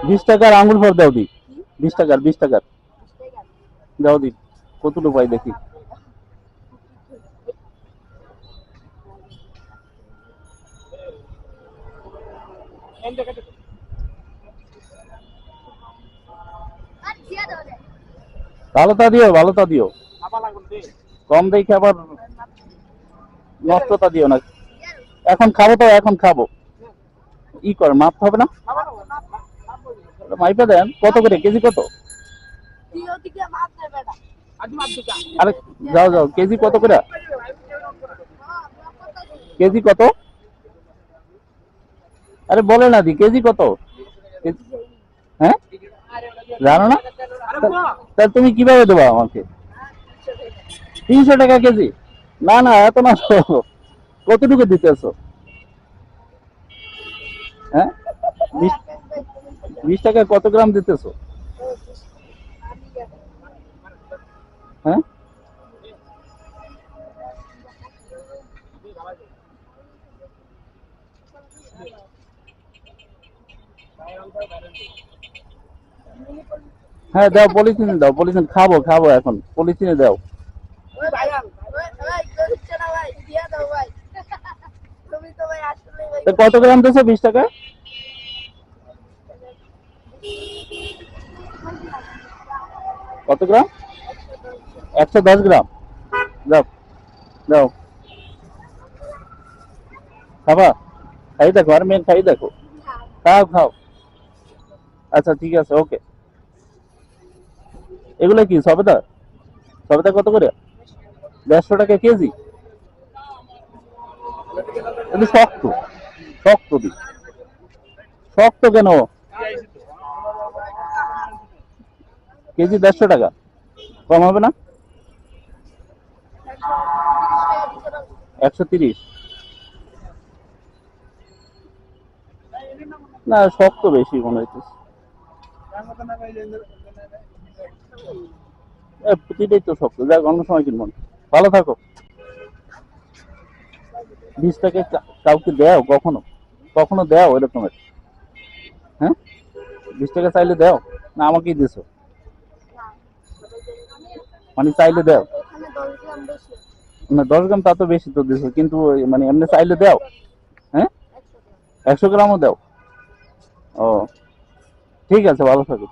20 টাকার আঙুর ফল দাও দি। 20 টাকার 20 টাকার দাও দি। কতটুকু পাই দেখি। ভালোটা দিও, ভালোটা দিও। কম দেখে আবার নষ্টটা দিও না। এখন খাবো তো, এখন খাবো। ই করে মাপতে হবে না? মাইপা দেন কত করে, কেজি কত? আরে যাও যাও, কেজি কত করে? কেজি কত? আরে বলে না দি, কেজি কত? হ্যাঁ, জানো না? তা তুমি কিভাবে দেবো আমাকে? 300 টাকা কেজি? না না, এত না তো। কতটুকু দিতেছো? হ্যাঁ, 20 টাকায় কত গ্রাম দিতেছো? হ্যাঁ, হ্যাঁ দাও, পলিথিনে দাও, পলিথিন খাবো খাবো এখন, পলিথিনে দাও। তো কত গ্রাম দিছো 20 টাকায়? কত গ্রাম? 110 গ্রাম। দাও দাও, খাবা? খাই দেখো, আর মেন খাই দেখো। খাও খাও। আচ্ছা ঠিক আছে, ওকে। এগুলো কি সবেদা? সবেদা কত করে? 150 টাকা কেজি? কিন্তু শক্ত, শক্ত দি। শক্ত কেন? কেজি 150 টাকা, কম হবে না? 130? না, শক্ত বেশি মনে হচ্ছে। প্রতিটাই তো শক্ত, যাক অন্য সময় কিনবো না। ভালো থাকো। 20 টাকায় কাউকে দেও কখনো? কখনো দেও এরকমের? হ্যাঁ, 20 টাকা চাইলে দেও না? আমাকেই দিছো মানে, চাইলে দেও না? 10 গ্রাম তা তো বেশি তো দিছো, কিন্তু মানে এমনি চাইলে দেও? হ্যাঁ, 100 গ্রামও দেও? ও, ঠিক আছে, ভালো থাকো।